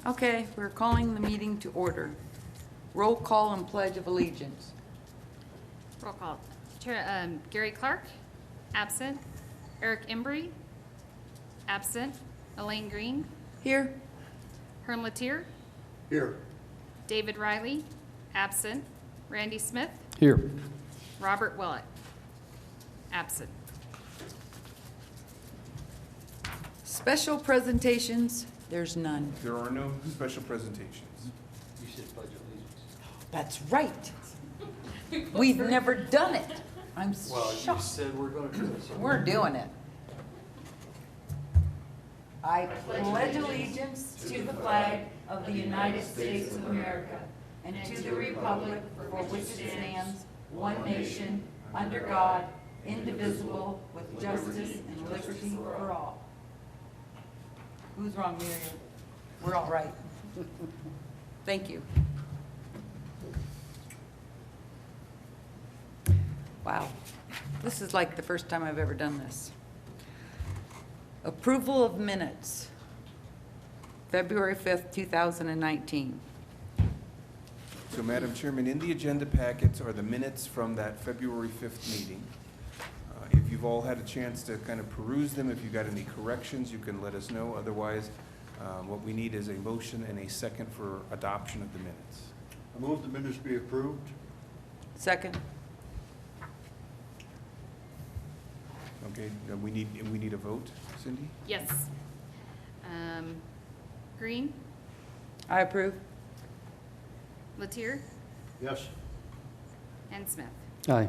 Okay, we're calling the meeting to order. Roll call and pledge of allegiance. Roll call. Gary Clark, absent. Eric Embry, absent. Elaine Green, Here. Herm Latier, Here. David Riley, absent. Randy Smith, Here. Robert Willett, absent. Special presentations, there's none. There are no special presentations. You said pledge allegiance. That's right. We've never done it. I'm Well, you shocked. said we're gonna do it. so- We're doing it. I pledge allegiance to the flag of the United States of America and to the republic for which it stands, one nation, under God, indivisible, with justice and liberty for all. Who's wrong, Miriam? We're all right. Thank you. Wow, this is like the first time I've ever done this. Approval of minutes, February 5th, 2019. So, Madam Chairman, in the agenda packets are the minutes from that February 5th meeting. If you've all had a chance to kind of peruse them, if you've got any corrections, you can let us know. Otherwise, what we need is a motion and a second for adoption of the minutes. I move the minutes be approved. Second? Okay, we need a vote, Cindy? Yes. Green, I approve. Latier, Yes. and Smith. Aye.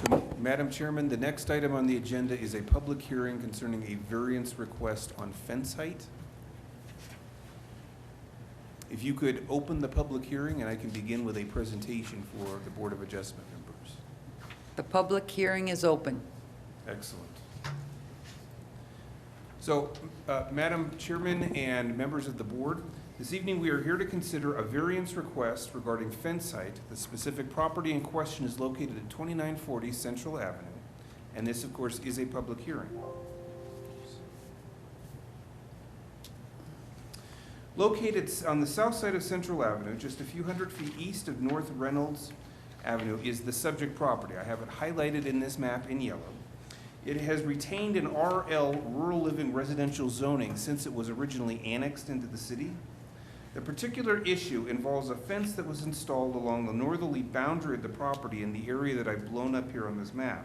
So, Madam Chairman, the next item on the agenda is a public hearing concerning a variance request on fence height. If you could open the public hearing, and I can begin with a presentation for the Board of Adjustment members. The public hearing is open. Excellent. So, Madam Chairman and members of the board, this evening we are here to consider a variance request regarding fence height. The specific property in question is located at 2940 Central Avenue, and this, of course, is a public hearing. Located on the south side of Central Avenue, just a few hundred feet east of North Reynolds Avenue, is the subject property. I have it highlighted in this map in yellow. It has retained an RL, rural living residential zoning, since it was originally annexed into the city. The particular issue involves a fence that was installed along the northerly boundary of the property in the area that I've blown up here on this map.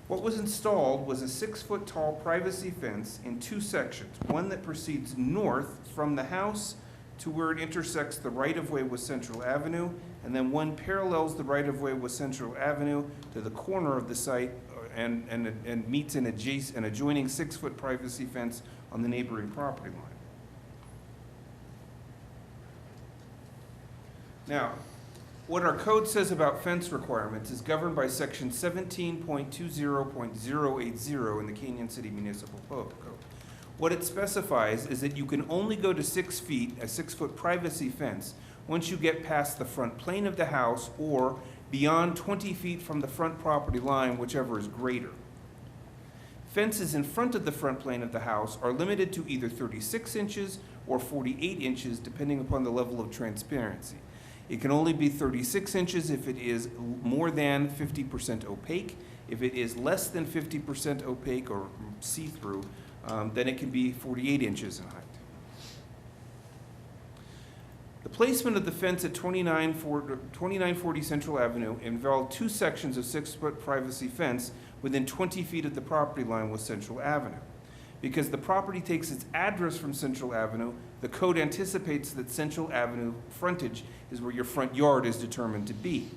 What was installed was a 6-foot tall privacy fence in two sections, one that proceeds north from the house to where it intersects the right-of-way with Central Avenue, and then one parallels the right-of-way with Central Avenue to the corner of the site and meets an adjoining 6-foot privacy fence on the neighboring property line. Now, what our code says about fence requirements is governed by section 17.20.080 in the Canyon City Municipal Code. What it specifies is that you can only go to 6 feet, a 6-foot privacy fence, once you get past the front plane of the house or beyond 20 feet from the front property line, whichever is greater. Fences in front of the front plane of the house are limited to either 36 inches or 48 inches, depending upon the level of transparency. It can only be 36 inches if it is more than 50% opaque. If it is less than 50% opaque or see-through, then it can be 48 inches in height. The placement of the fence at 2940 Central Avenue involved two sections of 6-foot privacy fence within 20 feet of the property line with Central Avenue. Because the property takes its address from Central Avenue, the code anticipates that Central Avenue frontage is where your front yard is determined to be.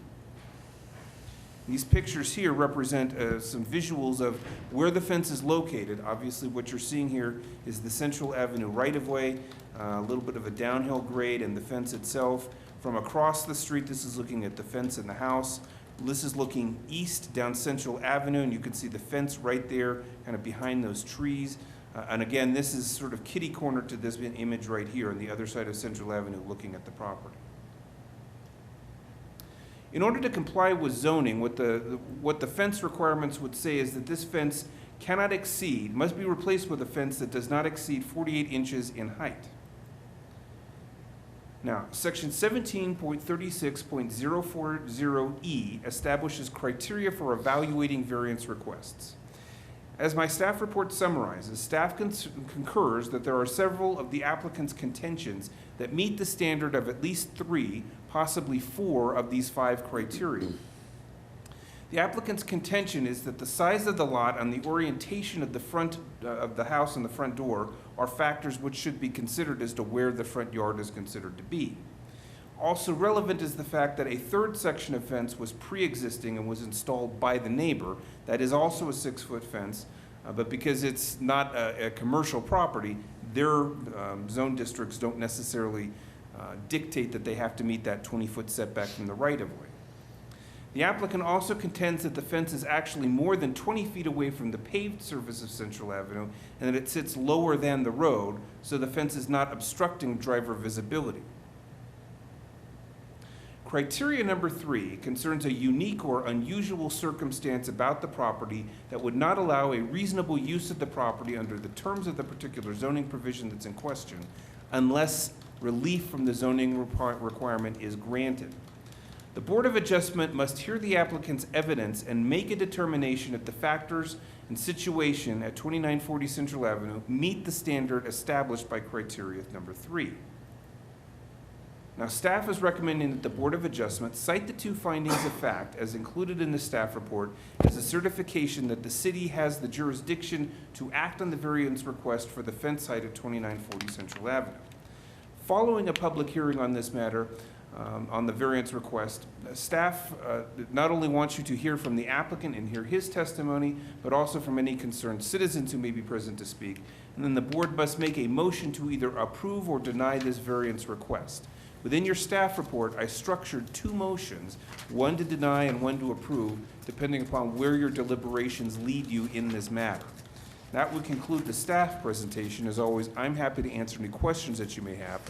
These pictures here represent some visuals of where the fence is located. Obviously, what you're seeing here is the Central Avenue right-of-way, a little bit of a downhill grade, and the fence itself. From across the street, this is looking at the fence in the house. This is looking east down Central Avenue, and you can see the fence right there, kind of behind those trees. And again, this is sort of kitty corner to this image right here on the other side of Central Avenue looking at the property. In order to comply with zoning, what the fence requirements would say is that this fence must be replaced with a fence that does not exceed 48 inches in height. Now, section 17.36.040E establishes criteria for evaluating variance requests. As my staff report summarizes, staff concurs that there are several of the applicant's contentions that meet the standard of at least 3, possibly 4 of these 5 criteria. The applicant's contention is that the size of the lot and the orientation of the front of the house and the front door are factors which should be considered as to where the front yard is considered to be. Also relevant is the fact that a third section of fence was pre-existing and was installed by the neighbor. That is also a 6-foot fence, but because it's not a commercial property, their zone districts don't necessarily dictate that they have to meet that 20-foot setback from the right-of-way. The applicant also contends that the fence is actually more than 20 feet away from the paved surface of Central Avenue and that it sits lower than the road, so the fence is not obstructing driver visibility. Criteria number 3 concerns a unique or unusual circumstance about the property that would not allow a reasonable use of the property under the terms of the particular zoning provision that's in question, unless relief from the zoning requirement is granted. The Board of Adjustment must hear the applicant's evidence and make a determination if the factors and situation at 2940 Central Avenue meet the standard established by criteria number 3. Now, staff is recommending that the Board of Adjustment cite the 2 findings of fact as included in the staff report as a certification that the city has the jurisdiction to act on the variance request for the fence site at 2940 Central Avenue. Following a public hearing on this matter, on the variance request, staff not only wants you to hear from the applicant and hear his testimony, but also from any concerned citizens who may be present to speak. And then the board must make a motion to either approve or deny this variance request. Within your staff report, I structured 2 motions, one to deny and one to approve, depending upon where your deliberations lead you in this matter. That would conclude the staff presentation. As always, I'm happy to answer any questions that you may have.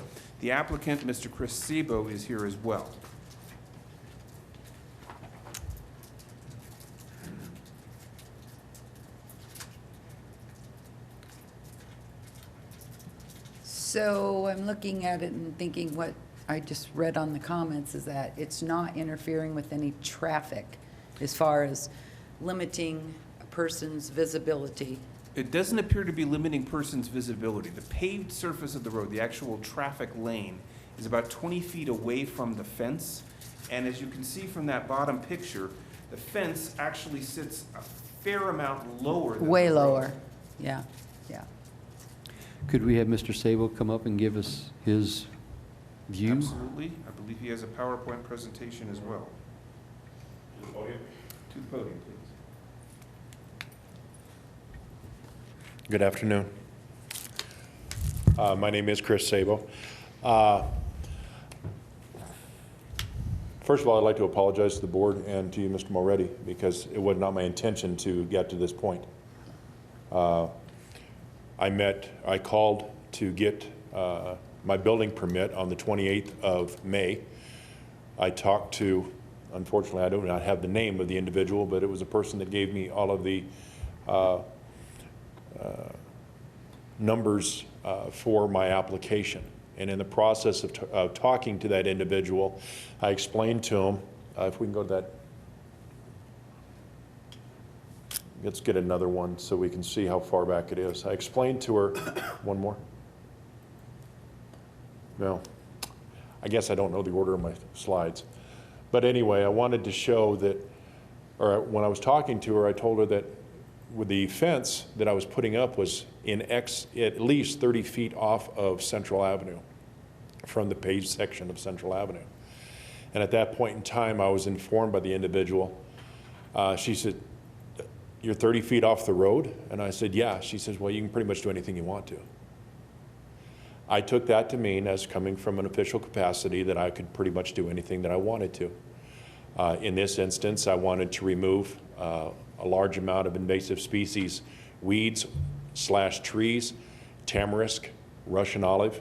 The applicant, Mr. Chris Sabo, is here as well. So I'm looking at it and thinking what I just read on the comments is that it's not interfering with any traffic as far as limiting a person's visibility. It doesn't appear to be limiting persons' visibility. The paved surface of the road, the actual traffic lane, is about 20 feet away from the fence. And as you can see from that bottom picture, the fence actually sits a fair amount lower than Way the road. lower, yeah, yeah. Could we have Mr. Sabo come up and give us his view? Absolutely. I believe he has a PowerPoint presentation as well. To the podium, please. Good afternoon. My name is Chris Sabo. First of all, I'd like to apologize to the board and to you, Mr. Moretti, because it was not my intention to get to this point. I called to get my building permit on the 28th of May. I talked to, unfortunately, I do not have the name of the individual, but it was a person that gave me all of the numbers for my application. And in the process of talking to that individual, I explained to him, if we can go to that, let's get another one so we can see how far back it is. I explained to her, one more? No, I guess I don't know the order of my slides. But anyway, I wanted to show that, or when I was talking to her, I told her that with the fence that I was putting up was at least 30 feet off of Central Avenue, from the paved section of Central Avenue. And at that point in time, I was informed by the individual. She said, "You're 30 feet off the road?" And I said, "Yeah." She says, "Well, you can pretty much do anything you want to." I took that to mean, as coming from an official capacity, that I could pretty much do anything that I wanted to. In this instance, I wanted to remove a large amount of invasive species, weeds / trees, tamarisk, Russian olive,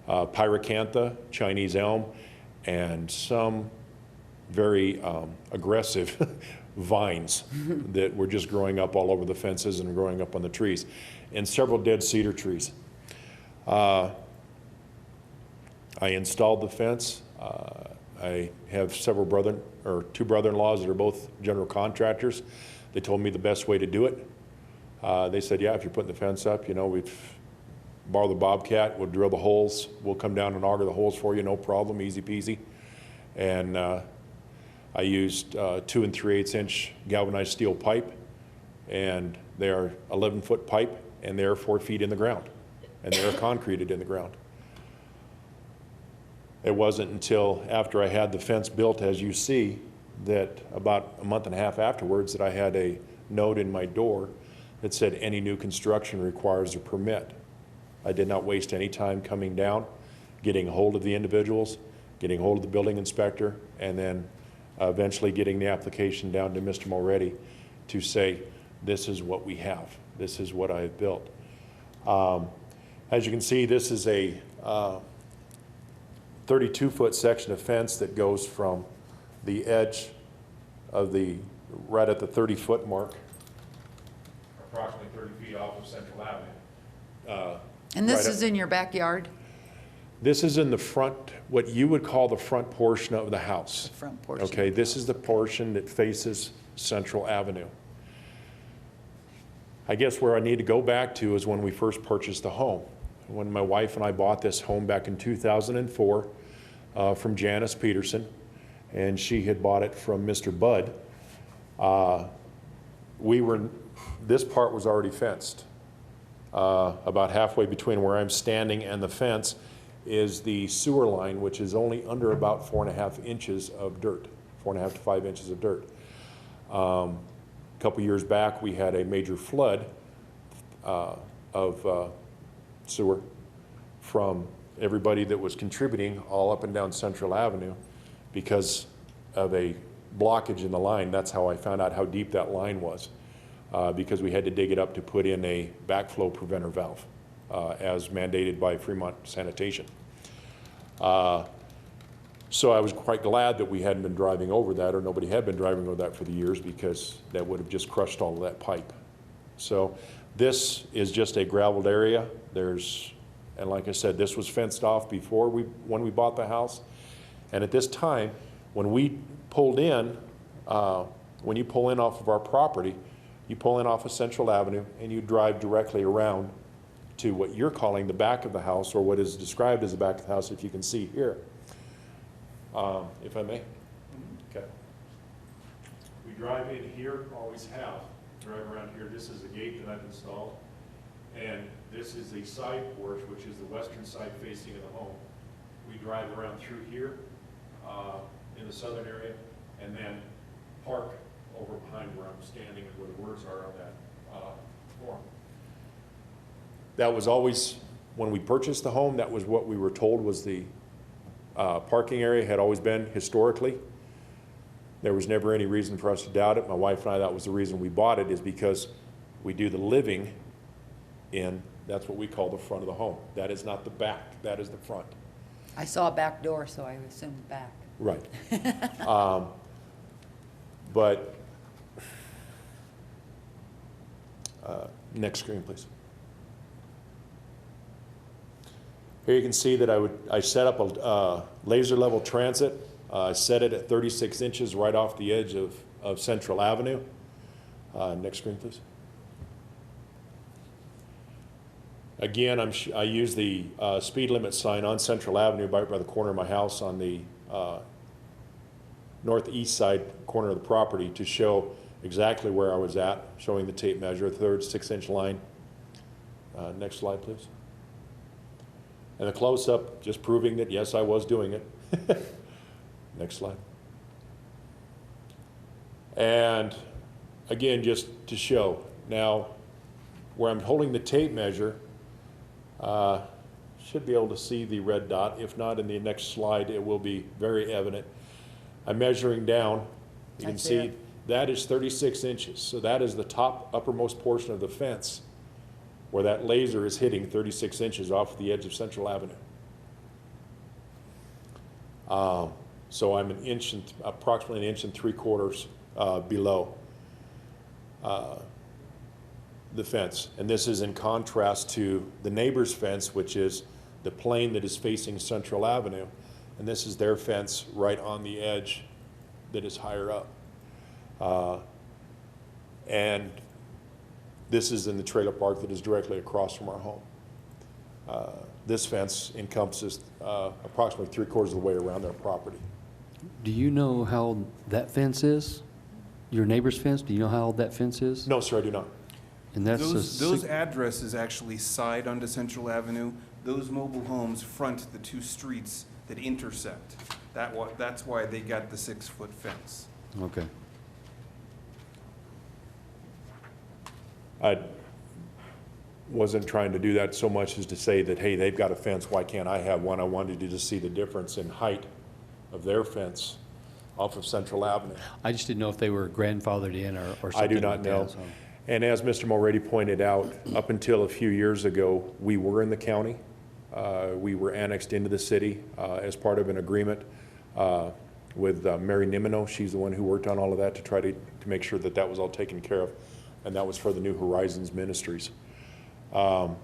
pyracantha, Chinese elm, and some very aggressive vines that were just growing up all over the fences and growing up on the trees, and several dead cedar trees. I installed the fence. I have two brother-in-laws that are both general contractors. They told me the best way to do it. They said, yeah, if you're putting the fence up, you know, we've borrow the Bobcat, we'll drill the holes, we'll come down and auger the holes for you, no problem, easy peasy. And I used 2 3/8 inch galvanized steel pipe, and they are 11-foot pipe, and they're 4 feet in the ground, and they're concreted in the ground. It wasn't until after I had the fence built, as you see, that about a month and a half afterwards that I had a note in my door that said any new construction requires a permit. I did not waste any time coming down, getting a hold of the individuals, getting a hold of the building inspector, and then eventually getting the application down to Mr. Mulready to say, this is what we have. This is what I have built. As you can see, this is a 32-foot section of fence that goes from the edge of right at the 30-foot mark, approximately 30 feet off of Central Avenue. And this Right is in your backyard? This is in the front, what you would call the front portion of the house. The front portion. Okay, this is the portion that faces Central Avenue. I guess where I need to go back to is when we first purchased the home. When my wife and I bought this home back in 2004 from Janice Peterson, and she had bought it from Mr. Budd. This part was already fenced. About halfway between where I'm standing and the fence is the sewer line, which is only under about 4.5 inches of dirt, 4.5 to 5 inches of dirt. A couple years back, we had a major flood of sewer from everybody that was contributing all up and down Central Avenue because of a blockage in the line. That's how I found out how deep that line was, because we had to dig it up to put in a backflow preventer valve, as mandated by Fremont Sanitation. So I was quite glad that we hadn't been driving over that, or nobody had been driving over that for the years, because that would have just crushed all of that pipe. So this is just a graveled area. And like I said, this was fenced off before when we bought the house. And at this time, when we pulled in, when you pull in off of our property, you pull in off of Central Avenue and you drive directly around to what you're calling the back of the house, or what is described as the back of the house, if you can see here. If I may. Okay. We drive in here, always have, drive around here. This is a gate that I've installed. And this is the side porch, which is the western side facing of the home. We drive around through here in the southern area, and then park over behind where I'm standing and where the words are on that form. That was always, when we purchased the home, that was what we were told was the parking area had always been historically. There was never any reason for us to doubt it. My wife and I, that was the reason we bought it, is because we do the living in, that's what we call the front of the home. That is not the back, that is the front. I saw a back door, so I assumed back. Right. But, next screen, please. Here you can see that I set up a laser level transit. I set it at 36 inches right off the edge of Central Avenue. Next screen, please. Again, I use the speed limit sign on Central Avenue right by the corner of my house on the northeast side corner of the property to show exactly where I was at, showing the tape measure, third 6-inch line. Next slide, please. And the close-up, just proving that, yes, I was doing it. Next slide. And again, just to show, now, where I'm holding the tape measure, should be able to see the red dot. If not, in the next slide, it will be very evident. I'm measuring down. You can That's see it. that is 36 inches. So that is the top uppermost portion of the fence where that laser is hitting 36 inches off the edge of Central Avenue. So I'm approximately 1.75 inches below the fence. And this is in contrast to the neighbor's fence, which is the plane that is facing Central Avenue. And this is their fence right on the edge that is higher up. And this is in the trailer park that is directly across from our home. This fence encompasses approximately 3/4 of the way around their property. Do you know how that fence is? Your neighbor's fence? Do you know how old that fence is? No, sir, I do not. And that's a Those addresses actually side onto Central Avenue. Those mobile homes front the two streets that intersect. That's why they got the 6-foot fence. Okay. I wasn't trying to do that so much as to say that, hey, they've got a fence, why can't I have one? I wanted you to see the difference in height of their fence off of Central Avenue. I just didn't know if they were grandfathered in or something I do not like know. that, so. And as Mr. Mulready pointed out, up until a few years ago, we were in the county. We were annexed into the city as part of an agreement with Mary Nimino. She's the one who worked on all of that to try to make sure that that was all taken care of. And that was for the New Horizons Ministries. Well,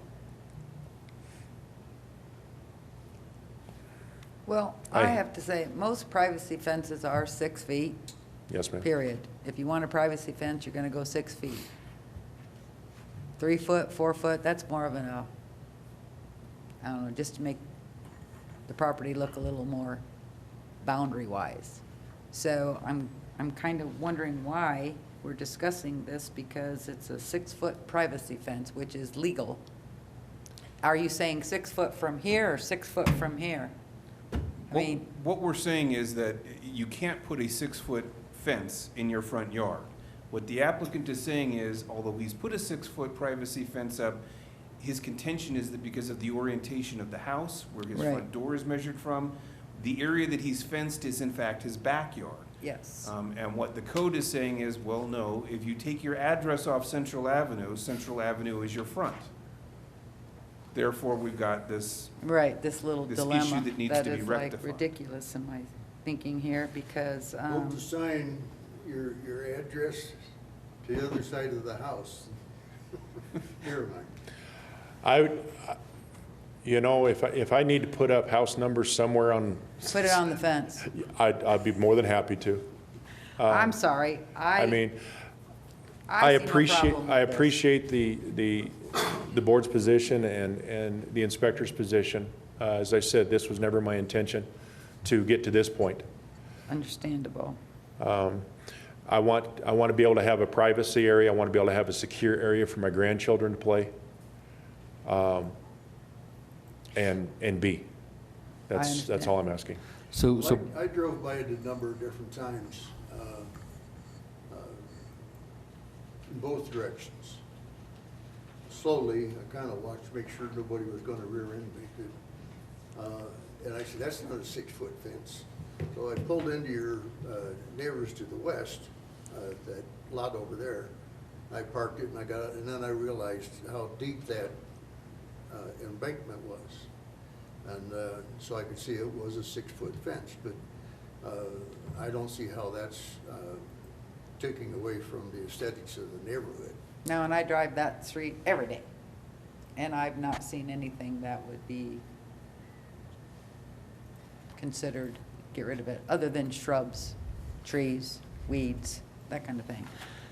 I have to say, most privacy fences are 6 feet, Yes, ma'am. period. If you want a privacy fence, you're gonna go 6 feet. 3 foot, 4 foot, that's more of I don't know, just to make the property look a little more boundary-wise. So I'm kind of wondering why we're discussing this, because it's a 6-foot privacy fence, which is legal. Are you saying 6 foot from here or 6 foot from here? I mean, What we're saying is that you can't put a 6-foot fence in your front yard. What the applicant is saying is, although he's put a 6-foot privacy fence up, his contention is that because of the orientation of the house, where his Right. front door is measured from, the area that he's fenced is in fact his backyard. yes. And what the code is saying is, well, no, if you take your address off Central Avenue is your front. Therefore, we've got this, Right, this little this dilemma. issue that needs to be That is like rectified. ridiculous in my thinking here, because, Move the sign, your address to the other side of the house. Never mind. If I need to put up house numbers somewhere on, put it on the fence. I'd be more than happy to. I'm sorry, I mean, I see no problem with I this. appreciate the board's position and the inspector's position. As I said, this was never my intention to get to this point. Understandable. I want to be able to have a privacy area. I want to be able to have a secure area for my grandchildren to play. And be. That's understand. all I'm asking. So, I drove by it a number of different times, in both directions. Slowly, I kind of watched to make sure nobody was going to rear end me. And I said, that's not a 6-foot fence. So I pulled into your neighbors to the west, that lot over there. I parked it and I got out, and then I realized how deep that embankment was. And so I could see it was a 6-foot fence, but I don't see how that's taking away from the aesthetics of the neighborhood. No, and I drive that street every day, and I've not seen anything that would be considered, get rid of it, other than shrubs, trees, weeds, that kind of thing.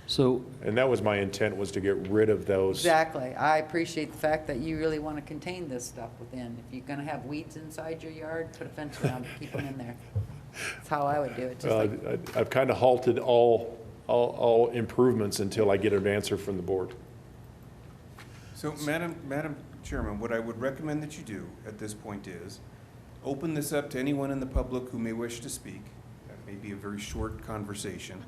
so And that was my intent, was to get rid of those. Exactly. I appreciate the fact that you really want to contain this stuff within. If you're going to have weeds inside your yard, put a fence around it, keep them in there. That's how I would do it, just like, I've kind of halted all improvements until I get an answer from the board. So, Madam Chairman, what I would recommend that you do at this point is, open this up to anyone in the public who may wish to speak. That may be a very short conversation.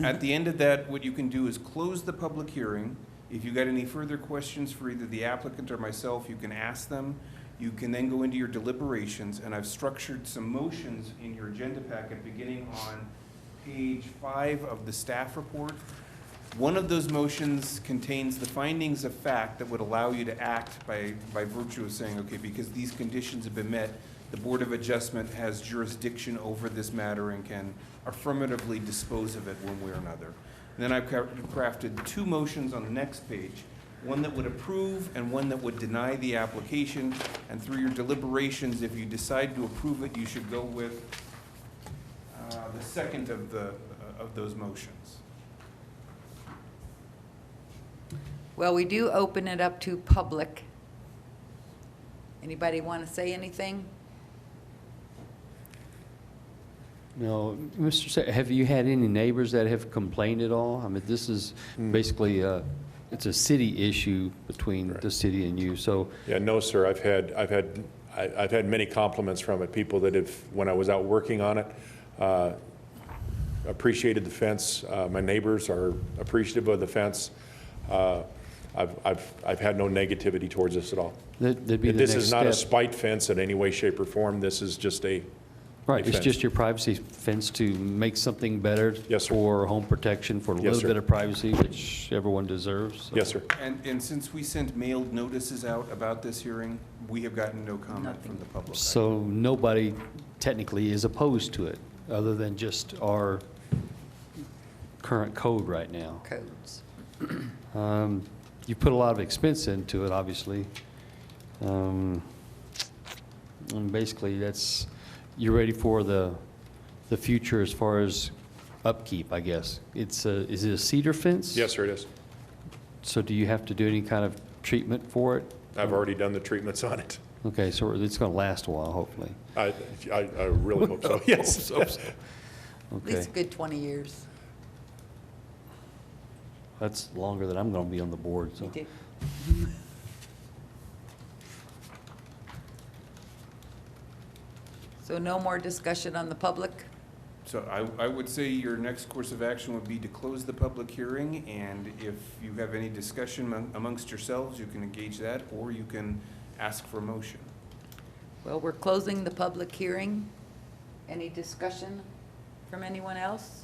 At the end of that, what you can do is close the public hearing. If you got any further questions for either the applicant or myself, you can ask them. You can then go into your deliberations, and I've structured some motions in your agenda packet beginning on page 5 of the staff report. One of those motions contains the findings of fact that would allow you to act by virtue of saying, okay, because these conditions have been met, the Board of Adjustment has jurisdiction over this matter and can affirmatively dispose of it one way or another. And then I've crafted 2 motions on the next page, one that would approve and one that would deny the application. And through your deliberations, if you decide to approve it, you should go with the second of those motions. Well, we do open it up to public. Anybody want to say anything? No, Mr. Have you had any neighbors that have complained at all? I mean, this is basically, it's a city issue between the city and you, so. Yeah, no, sir. I've had many compliments from it. People that have, when I was out working on it, appreciated the fence. My neighbors are appreciative of the fence. I've had no negativity towards this at all. That'd be the This next is not a step. spite fence in any way, shape, or form. This is just a Right, it's fence. just your privacy fence to make something better. Yes, sir. For home protection, for a Yes, little sir. bit of privacy, which everyone deserves. so. Yes, sir. And since we sent mailed notices out about this hearing, we have gotten no comment Nothing. from the public. So nobody technically is opposed to it, other than just our current code right now. Codes. You put a lot of expense into it, obviously. And basically, you're ready for the future as far as upkeep, I guess. Is it a cedar fence? Yes, sir, it is. So do you have to do any kind of treatment for it? I've already done the treatments on it. Okay, so it's going to last a while, hopefully. I really hope so, yes. At Okay, least a good 20 years. that's longer than I'm going to be on the board, so. Me too. So no more discussion on the public? So I would say your next course of action would be to close the public hearing, and if you have any discussion amongst yourselves, you can engage that, or you can ask for a motion. Well, we're closing the public hearing. Any discussion from anyone else?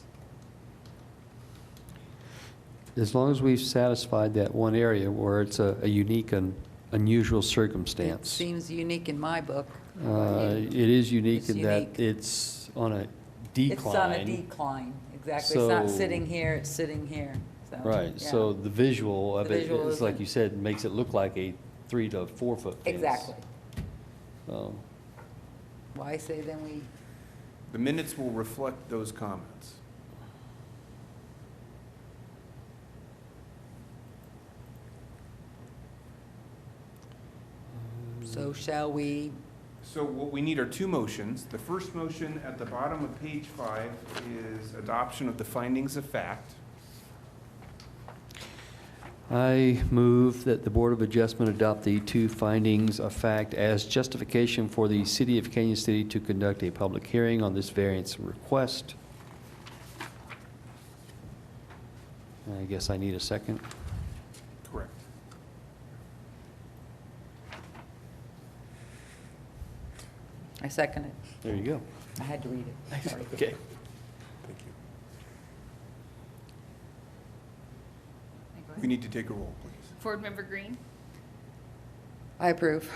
As long as we've satisfied that one area where it's a unique and unusual It circumstance. seems unique in my book. How about you? It is unique It's in that unique. it's on a decline. It's on a decline, exactly. It's not So- sitting here, it's sitting here. So, Right, yeah. so the visual of The it visual is, like isn't- you said, makes it look like a 3 to 4 foot fence. Exactly. So, Well, I say then we, The minutes will reflect those comments. so shall we, So what we need are 2 motions. The first motion at the bottom of page 5 is adoption of the findings of fact. I move that the Board of Adjustment adopt the 2 findings of fact as justification for the City of Canyon City to conduct a public hearing on this variance request. I guess I need a second. Correct. I second it. There you go. I had to read it. Sorry. Okay. Thank you. We need to take a roll, please. Board Member Green, I approve.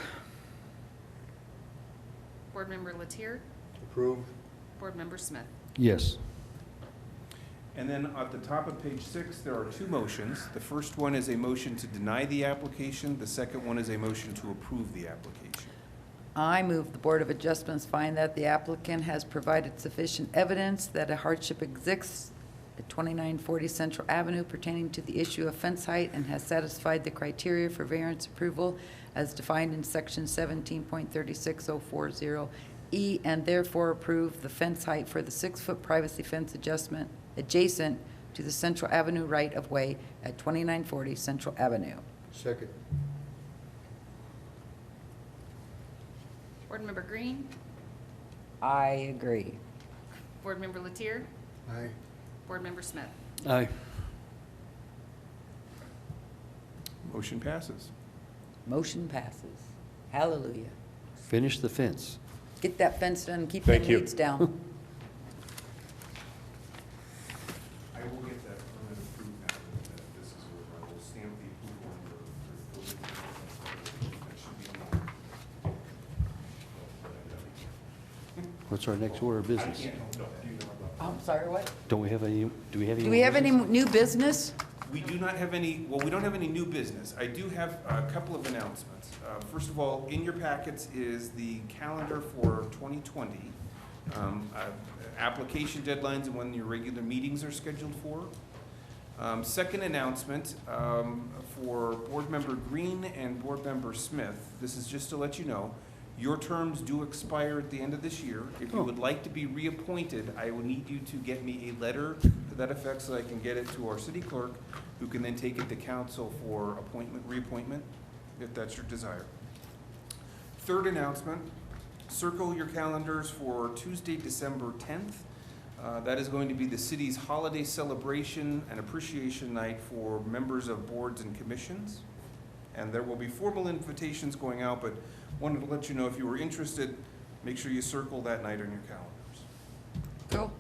Board Member Latier, Approve? Board Member Smith. Yes. And then at the top of page 6, there are 2 motions. The first one is a motion to deny the application. The second one is a motion to approve the application. I move the Board of Adjustments find that the applicant has provided sufficient evidence that a hardship exists at 2940 Central Avenue pertaining to the issue of fence height and has satisfied the criteria for variance approval as defined in section 17.36040E, and therefore approve the fence height for the 6-foot privacy fence adjustment adjacent to the Central Avenue right-of-way at 2940 Central Avenue. Second? Board Member Green, I agree. Board Member Latier, Aye. Board Member Smith. Aye. Motion passes. Motion passes. Hallelujah. Finish the fence. Get that fence done, keep them Thank you. weeds down. I will get that permit approved now that this is over. I will stamp the approval on your building. That should be mine. What's our next order of business? I can't, no, do you know about that? I'm sorry, what? Don't we have any, do we have any? Do we more have any business? new business? We do not have any, well, we don't have any new business. I do have a couple of announcements. First of all, in your packets is the calendar for 2020. Application deadlines and when your regular meetings are scheduled for. Second announcement, for Board Member Green and Board Member Smith, this is just to let you know, your terms do expire at the end of this year. If you Oh. would like to be reappointed, I will need you to get me a letter to that effect so I can get it to our city clerk, who can then take it to council for appointment, reappointment, if that's your desire. Third announcement, circle your calendars for Tuesday, December 10th. That is going to be the city's holiday celebration and appreciation night for members of boards and commissions. And there will be formal invitations going out, but wanted to let you know if you were interested, make sure you circle that night on your calendars. Cool.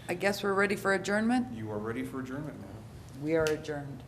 I guess we're ready for adjournment? You are ready for adjournment now. We are adjourned.